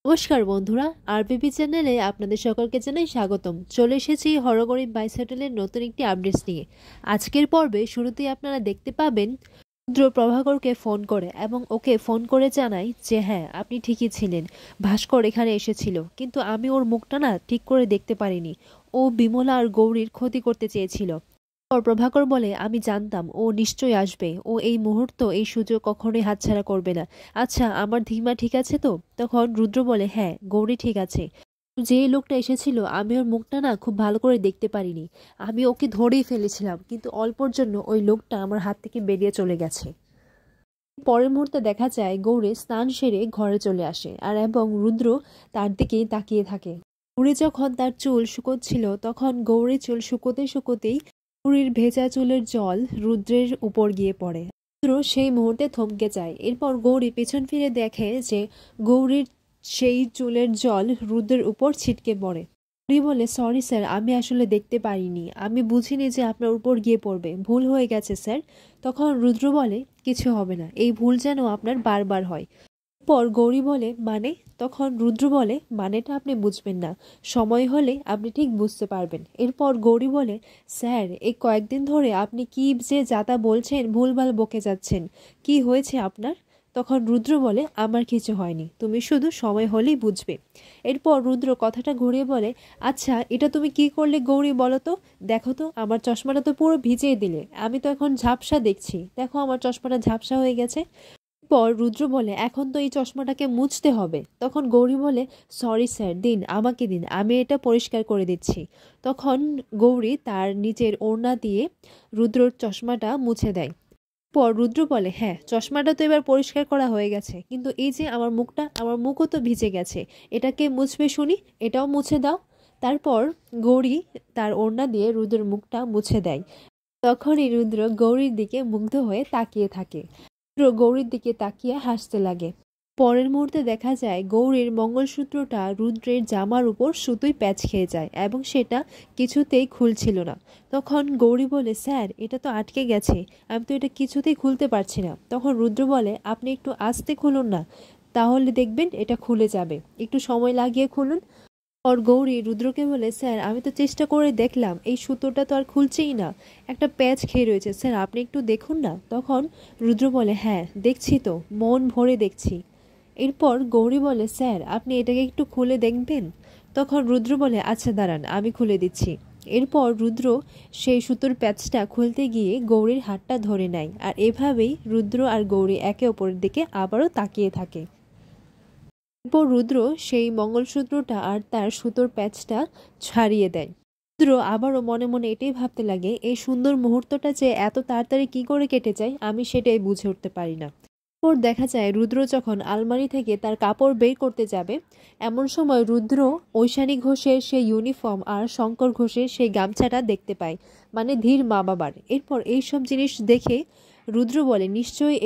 নমস্কার বন্ধুরা, আরপিপি চ্যানেলে আপনাদের সকলকে জানাই স্বাগতম। চলে এসেছি হরগরিব বাইসাইকেলের নতুন একটি আপডেটস নিয়ে। আজকের পর্বে শুরুতেই আপনারা দেখতে পাবেন রুদ্র প্রভাকরকে ফোন করে এবং ওকে ফোন করে জানায় যে হ্যাঁ, আপনি ঠিকই ছিলেন, ভাস্কর এখানে এসেছিল, কিন্তু আমি ওর মুখটা না ঠিক করে দেখতে পারিনি। ও বিমলা আর গৌরীর ক্ষতি করতে চেয়েছিল। প্রভাকর বলে, আমি জানতাম ও নিশ্চয়ই আসবে, ও এই মুহূর্ত এই সুযোগ কখনোই হাতছাড়া করবে না। আচ্ছা, আমার ধীমা ঠিক আছে তো? তখন রুদ্র বলে, হ্যাঁ গৌরী ঠিক আছে। যে লোকটা এসেছিল আমি ওর মুখটা না খুব ভালো করে দেখতে পারিনি। আমি ওকে ধরেই ফেলেছিলাম, কিন্তু অল্পর জন্য ওই লোকটা আমার হাত থেকে বেরিয়ে চলে গেছে। পরের মুহূর্তে দেখা যায় গৌরী স্নান সেরে ঘরে চলে আসে এবং রুদ্র তার দিকেই তাকিয়ে থাকে। গৌরী যখন তার চুল শুকোচ্ছিল তখন গৌরী চুল শুকোতে শুকোতেই গৌরীর ভেজা চুলের জল রুদ্রের উপর গিয়ে পড়ে। রুদ্র সেই মুহূর্তে থমকে যায়। এরপর গৌরী পেছন ফিরে দেখে যে গৌরীর সেই চুলের জল রুদ্রের উপর ছিটকে পড়ে। গৌরী বলে, সরি স্যার, আমি আসলে দেখতে পারিনি, আমি বুঝিনি যে আপনার উপর গিয়ে পড়বে, ভুল হয়ে গেছে স্যার। তখন রুদ্র বলে, কিছু হবে না, এই ভুল যেন আপনার বারবার হয়। পর গৌরী বলে, মানে? তখন রুদ্র বলে, মানেটা আপনি বুঝবেন না, সময় হলে আপনি ঠিক বুঝতে পারবেন। এরপর গৌরী বলে, স্যার এই কয়েকদিন ধরে আপনি কি যে যাতা বলছেন, ভুলভাল বকে যাচ্ছেন, কি হয়েছে আপনার? তখন রুদ্র বলে, আমার কিছু হয়নি, তুমি শুধু সময় হলেই বুঝবে। এরপর রুদ্র কথাটা ঘুরিয়ে বলে, আচ্ছা এটা তুমি কি করলে গৌরী, বলো তো? দেখো তো, আমার চশমাটা তো পুরো ভিজিয়ে দিলে, আমি তো এখন ঝাপসা দেখছি, দেখো আমার চশমাটা ঝাপসা হয়ে গেছে। পর রুদ্র বলে, এখন তো এই চশমাটাকে মুছতে হবে। তখন গৌরী বলে, সরি স্যার, দিন, আমাকে দিন, আমি এটা পরিষ্কার করে দিচ্ছি। তখন গৌরী তার নিচের ওড়না দিয়ে রুদ্রর চশমাটা মুছে দেয়। পর রুদ্র বলে, হ্যাঁ চশমাটা তো এবার পরিষ্কার করা হয়ে গেছে, কিন্তু এই যে আমার মুখটা, আমার মুখও তো ভিজে গেছে, এটাকে মুছবে শুনি, এটাও মুছে দাও। তারপর গৌরী তার ওড়না দিয়ে রুদ্রের মুখটা মুছে দেয়। তখনই রুদ্র গৌরীর দিকে মুগ্ধ হয়ে তাকিয়ে থাকে। রুদ্র গৌরীর দিকে তাকিয়ে হাসতে লাগে। পরের মুহূর্তে দেখা যায় গৌরীর মঙ্গলসূত্রটা রুদ্রের জামার উপর সুতোয় প্যাঁচ খেয়ে যায় এবং সেটা কিছুতেই খুলছিল না। তখন গৌরী বলে, স্যার এটা তো আটকে গেছে, আমি তো এটা কিছুতেই খুলতে পারছি না। তখন রুদ্র বলে, আপনি একটু আস্তে খুলুন না, তাহলে দেখবেন এটা খুলে যাবে, একটু সময় লাগিয়ে খুলুন। গৌরী রুদ্রকে বলে, স্যার আমি তো চেষ্টা করে দেখলাম, এই সুতোটা তো আর খুলছেই না, একটা প্যাচ খেয়ে রয়েছে, স্যার আপনি একটু দেখুন না। তখন রুদ্র বলে, হ্যাঁ দেখছি তো, মন ভরে দেখছি। এরপর গৌরী বলে, স্যার আপনি এটাকে একটু খুলে দেখবেন। তখন রুদ্র বলে, আচ্ছা দাঁড়ান, আমি খুলে দিচ্ছি। এরপর রুদ্র সেই সুতোর প্যাচটা খুলতে গিয়ে গৌরীর হাতটা ধরে নেয়, আর এভাবেই রুদ্র আর গৌরী একে অপরের দিকে আবারও তাকিয়ে থাকে। এরপর রুদ্র সেই মঙ্গলসূত্রটা আর তার সুতোর প্যাচটা ছাড়িয়ে দেয়। রুদ্র আবারও মনে মনে এটাই ভাবতে লাগে, এই সুন্দর মুহূর্তটা যে এত তাড়াতাড়ি কি করে কেটে যায় আমি সেটাই বুঝে উঠতে পারি না। এরপর দেখা যায় রুদ্র যখন আলমারি থেকে তার কাপড় বের করতে যাবে, এমন সময় রুদ্র ঐশানী ঘোষের সেই ইউনিফর্ম আর শঙ্কর ঘোষের সেই গামছাটা দেখতে পায়, মানে ধীর মা বাবার। এরপর এইসব জিনিস দেখে রুদ্র বলে, নিশ্চয়ই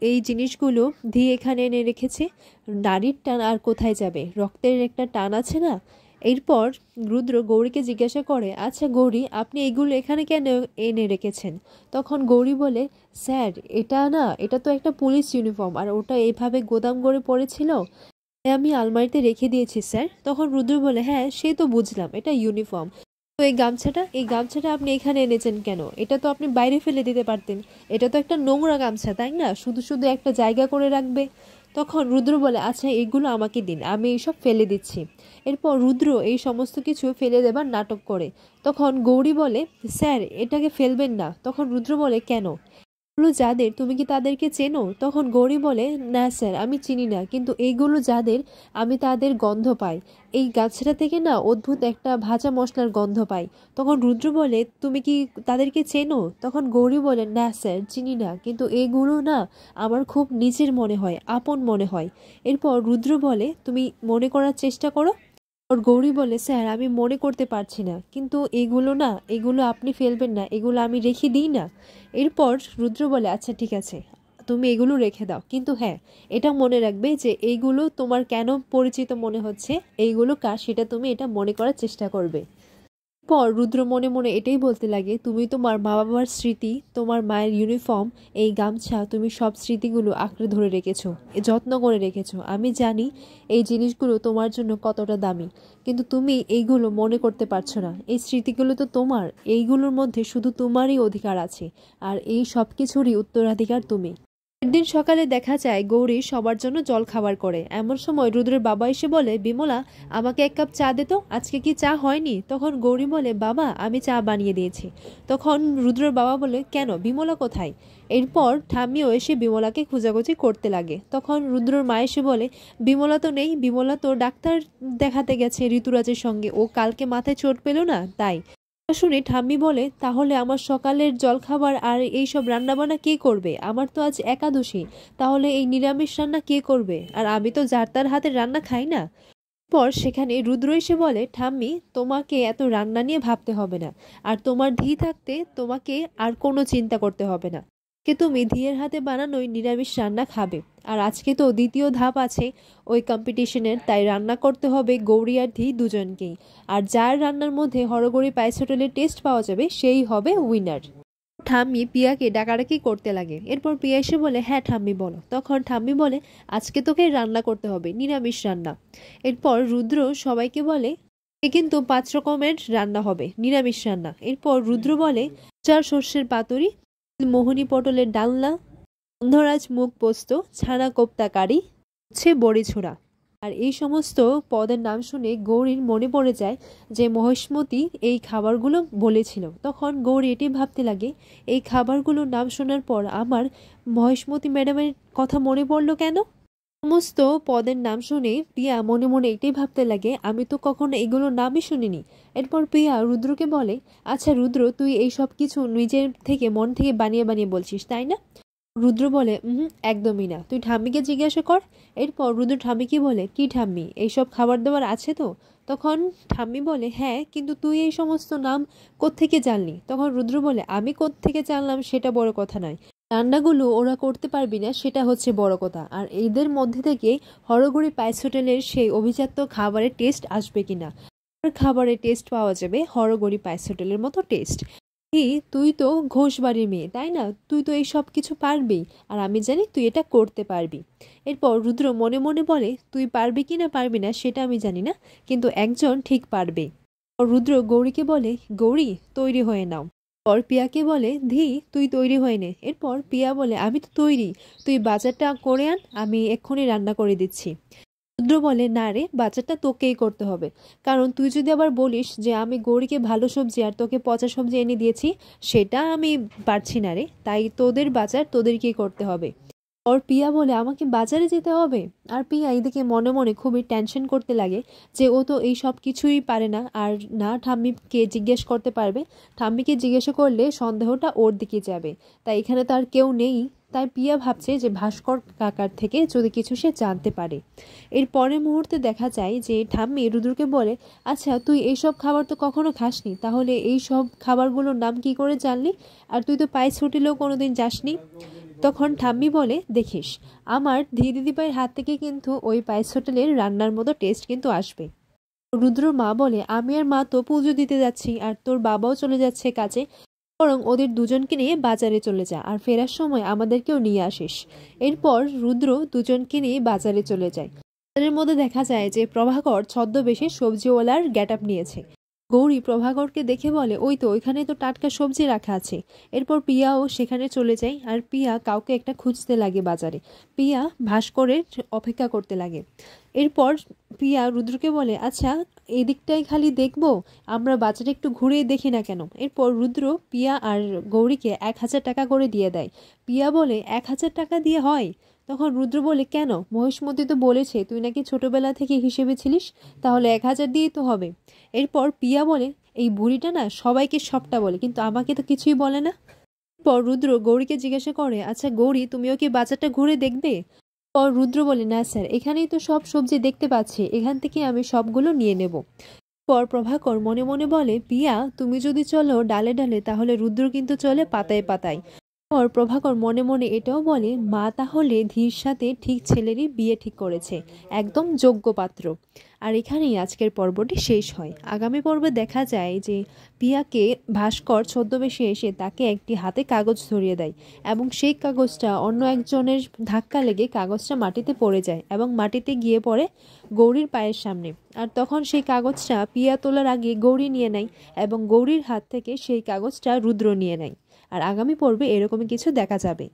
এই জিনিসগুলো ধী এখানে এনে রেখেছে, নারীর টান আর কোথায় যাবে, রক্তের একটা টান আছে না। এরপর রুদ্র গৌরীকে জিজ্ঞাসা করে, আচ্ছা গৌরী, আপনি এগুলো এখানে কেন এনে রেখেছেন? তখন গৌরী বলে, স্যার এটা তো একটা পুলিশ ইউনিফর্ম, আর ওটা এইভাবে গোদাম করে পড়েছিল, আমি আলমারিতে রেখে দিয়েছি স্যার। তখন রুদ্র বলে, হ্যাঁ সে তো বুঝলাম, এটা ইউনিফর্ম, তো এই গামছাটা আপনি এখানে এনেছেন কেন? এটা তো আপনি বাইরে ফেলে দিতে পারতেন, এটা তো একটা নোংরা গামছা, তাই না? শুধু শুধু একটা জায়গা করে রাখবে। তখন রুদ্র বলে, আচ্ছা এগুলো আমাকে দিন, আমি এইসব ফেলে দিচ্ছি। এরপর রুদ্র এই সমস্ত কিছু ফেলে দেবার নাটক করে। তখন গৌরী বলে, স্যার এটাকে ফেলবেন না। তখন রুদ্র বলে, কেন? এগুলো যাদের, তুমি কি তাদেরকে চেনো? তখন গৌরী বলে, না স্যার আমি চিনি না, কিন্তু এইগুলো যাদের আমি তাদের গন্ধ পাই, এই গাছটা থেকে না অদ্ভুত একটা ভাজা মশলার গন্ধ পাই। তখন রুদ্র বলে, তুমি কি তাদেরকে চেনো? তখন গৌরী বলে, না স্যার চিনি না, কিন্তু এগুলো না আমার খুব নিজের মনে হয়, আপন মনে হয়। এরপর রুদ্র বলে, তুমি মনে করার চেষ্টা করো। ওর গৌরী বলে, স্যার আমি মনে করতে পারছি না, কিন্তু এগুলো আপনি ফেলবেন না, এগুলো আমি রেখে দিই না। এরপর রুদ্র বলে, আচ্ছা ঠিক আছে, তুমি এগুলো রেখে দাও, কিন্তু হ্যাঁ এটা মনে রাখবে যে এইগুলো তোমার কেন পরিচিত মনে হচ্ছে, এইগুলো কার সেটা তুমি এটা মনে করার চেষ্টা করবে। পর রুদ্র মনে মনে এটাই বলতে লাগে, তুমি তোমার মা বাবার স্মৃতি, তোমার মায়ের ইউনিফর্ম, এই গামছা, তুমি সব স্মৃতিগুলো আঁকড়ে ধরে রেখেছো, যত্ন করে রেখেছো। আমি জানি এই জিনিসগুলো তোমার জন্য কতটা দামি, কিন্তু তুমি এইগুলো মনে করতে পারছো না। এই স্মৃতিগুলো তো তোমার, এইগুলোর মধ্যে শুধু তোমারই অধিকার আছে, আর এই সব কিছুরই উত্তরাধিকার তুমি। একদিন সকালে দেখা যায় গৌরী সবার জন্য জল খাবার করে। এমন সময় রুদ্রের বাবা এসে বলে, বিমলা, আমাকে এক কাপ চা দে তো, আজকে কি চা হয়নি? তখন গৌরী বলে, বাবা আমি চা বানিয়ে দিয়েছি। তখন রুদ্রের বাবা বলে, কেন, বিমলা কোথায়? এরপর ঠাম্মিও এসে বিমলাকে খোঁজাখুঁজি করতে লাগে। তখন রুদ্রর মা এসে বলে, বিমলা তো নেই, বিমলা তো ডাক্তার দেখাতে গেছে ঋতুরাজের সঙ্গে, ও কালকে মাথায় চোট পেল না তাই। শুনে ঠাম্মি বলে, তাহলে আমার সকালের জলখাবার আর এই সব রান্নাবান্না কে করবে? আমার তো আজ একাদশী, তাহলে এই নিরামিষ রান্না কে করবে? আর আমি তো যার তার হাতের রান্না খাই না। পর সেখানে রুদ্র এসে বলে, ঠাম্মি, তোমাকে এত রান্না নিয়ে ভাবতে হবে না, আর তোমার ধি থাকতে তোমাকে আর কোনো চিন্তা করতে হবে না। তুমি ধিয়ের হাতে বানানোই নিরামিষ রান্না খাবে। আর আজকে তো দ্বিতীয় ধাপ আছে ওই কম্পিটিশনের, তাই রান্না করতে হবে গৌরী আর ধি দুজনকেই। আর যার রান্নার মধ্যে হরগৌরী পায়েস হোটেলের টেস্ট পাওয়া যাবে সেই হবে উইনার। ঠাম্মি পিয়াকে ডাকাডাকি করতে লাগে। এরপর পিয়া এসে বলে, হ্যাঁ ঠাম্মি বলো। তখন ঠাম্মি বলে, আজকে তোকে রান্না করতে হবে নিরামিষ রান্না। এরপর রুদ্র সবাইকে বলে, এ কিন্তু 5 রকমের রান্না হবে, নিরামিষ রান্না। এরপর রুদ্র বলে, চার সর্ষের পাতুরি, মোহনী পটলের ডালনা, গন্ধরাজ মুগ পোস্ত, ছানা কোপ্তা কারি, হচ্ছে বড়ি ছোড়া। আর এই সমস্ত পদের নাম শুনে গৌরীর মনে পড়ে যায় যে মহেশমতি এই খাবারগুলো বলেছিল। তখন গৌরী এটি ভাবতে লাগে, এই খাবারগুলোর নাম শোনার পর আমার মহেশমতি ম্যাডামের কথা মনে পড়লো কেন? সমস্ত পদের নাম শুনে পিয়া মনে মনে এটাই ভাবতে লাগে, আমি তো কখনো এগুলোর নামই শুনিনি। এরপর পিয়া রুদ্রকে বলে, আচ্ছা রুদ্র, তুই এই সব কিছু নিজের থেকে মন থেকে বানিয়ে বানিয়ে বলছিস তাই না? রুদ্র বলে, একদমই না, তুই ঠাম্মিকে জিজ্ঞাসা কর। এরপর রুদ্র ঠাম্মিকে বলে, কি ঠাম্মি, এইসব খাবার দাবার আছে তো? তখন ঠাম্মি বলে, হ্যাঁ, কিন্তু তুই এই সমস্ত নাম কোত্থেকে জানলি? তখন রুদ্র বলে, আমি কোত্থেকে জানলাম সেটা বড় কথা নয়, রান্নাগুলো ওরা করতে পারবি না সেটা হচ্ছে বড় কথা। আর এদের মধ্যে থেকে হরগৌরী পায়েস হোটেলের সেই অভিজাত খাবারের টেস্ট আসবে কিনা। খাবারের টেস্ট পাওয়া যাবে হরগৌরী পায়েস হোটেলের মতো টেস্ট। তুই তো ঘোষবাড়ির মেয়ে তাই না, তুই তো এই সব কিছু পারবি, আর আমি জানি তুই এটা করতে পারবি। এরপর রুদ্র মনে মনে বলে, তুই পারবি কি না পারবি না সেটা আমি জানি না, কিন্তু একজন ঠিক পারবে। রুদ্র গৌরীকে বলে, গৌরী তৈরি হয়ে নাও। পর পিয়াকে বলে, ধি তুই তৈরি হয়ে নে। এরপর পিয়া বলে, আমি তো তৈরি, তুই বাজারটা করে আন, আমি এক্ষুনি রান্না করে দিচ্ছি। রুদ্র বলে, না রে, বাজারটা তোকেই করতে হবে, কারণ তুই যদি আবার বলিস যে আমি গৌরীকে ভালো সবজি আর তোকে পচা সবজি এনে দিয়েছি, সেটা আমি পারছি না রে, তাই তোদের বাজার তোদেরকেই করতে হবে। ওর পিয়া বলে, আমাকে বাজারে যেতে হবে? আর পিয়া এদিকে মনে মনে খুবই টেনশন করতে লাগে যে ও তো এই সব কিছুই পারে না, আর না ঠাম্মিকে জিজ্ঞেস করতে পারবে, ঠাম্মিকে জিজ্ঞাসা করলে সন্দেহটা ওর দিকে যাবে, তাই এখানে তার কেউ নেই। তাই পিয়া ভাবছে যে ভাস্কর কাকার থেকে যদি কিছু সে জানতে পারে। এর পরের মুহূর্তে দেখা যায় যে ঠাম্মি রুদ্রকে বলে, আচ্ছা তুই এইসব খাবার তো কখনো খাসনি, তাহলে এই সব খাবারগুলোর নাম কি করে জানলি? আর তুই তো পায়েস হোটেলেও কোনোদিন যাসনি। তখন ঠাম্মি বলে, দেখিস, আমার দিদিভাইয়ের হাত থেকে কিন্তু ওই পায়েস হোটেলের রান্নার মতো টেস্ট কিন্তু আসবে। রুদ্র মা বলে, আমি আর মা তো পুজো দিতে যাচ্ছি, আর তোর বাবাও চলে যাচ্ছে কাজে, বরং ওদের দুজনকে নিয়ে বাজারে চলে যা, আর ফেরার সময় আমাদেরকেও নিয়ে আসিস। এরপর রুদ্র দুজনকে নিয়ে বাজারে চলে যায়। বাজারের মধ্যে দেখা যায় যে প্রভাকর ছদ্মবেশে সবজিওয়ালার গেট আপ নিয়েছে। গৌরী প্রভাকরকে দেখে বলে, ওই তো, ওইখানে তো টাটকা সবজি রাখা আছে। এরপর পিয়াও সেখানে চলে যায়, আর পিয়া কাউকে একটা খুঁজতে লাগে বাজারে। পিয়া ভাস্করের অপেক্ষা করতে লাগে। এরপর পিয়া রুদ্রকে বলে, আচ্ছা এদিকটাই খালি দেখবো, আমরা বাজারে একটু ঘুরে দেখি না কেন? এরপর রুদ্র পিয়া আর গৌরীকে 1000 টাকা করে দিয়ে দেয়। পিয়া বলে, 1000 টাকা দিয়ে হয়? তখন রুদ্র বলে, কেন, মহেশমতি তো বলেছে তুই নাকি ছোটবেলা থেকে হিসেবে ছিলিস, তাহলে 1000 দিয়েই তো হবে। এরপর পিয়া বলে, এই বুড়িটা না সবাইকে সবটা বলে, কিন্তু আমাকে তো কিছুই বলে না। পর রুদ্র গৌরীকে জিজ্ঞাসা করে, আচ্ছা গৌরী, তুমিও কি বাজারটা ঘুরে দেখবে? পর রুদ্র বলে, না স্যার, এখানেই তো সব সবজি দেখতে পাচ্ছি, এখান থেকে আমি সবগুলো নিয়ে নেব। পর প্রভাকর মনে মনে বলে, পিয়া তুমি যদি চলো ডালে ডালে, তাহলে রুদ্র কিন্তু চলে পাতায় পাতায়। প্রভাকর মনে মনে এটাও বলে, মা তাহলে ধীর সাথে ঠিক ছেলেরই বিয়ে ঠিক করেছে, একদম যোগ্য পাত্র। আর এখানেই আজকের পর্বটি শেষ হয়। আগামী পর্বে দেখা যায় যে পিয়াকে ভাস্কর ছদ্মবেশে এসে তাকে একটি হাতে কাগজ ধরিয়ে দেয় এবং সেই কাগজটা অন্য একজনের ধাক্কা লেগে কাগজটা মাটিতে পড়ে যায় এবং মাটিতে গিয়ে পড়ে গৌরীর পায়ের সামনে। আর তখন সেই কাগজটা পিয়া তোলার আগে গৌরী নিয়ে নেয় এবং গৌরীর হাত থেকে সেই কাগজটা রুদ্র নিয়ে নেয়। আর আগামী পর্বে এরকমই কিছু দেখা যাবে।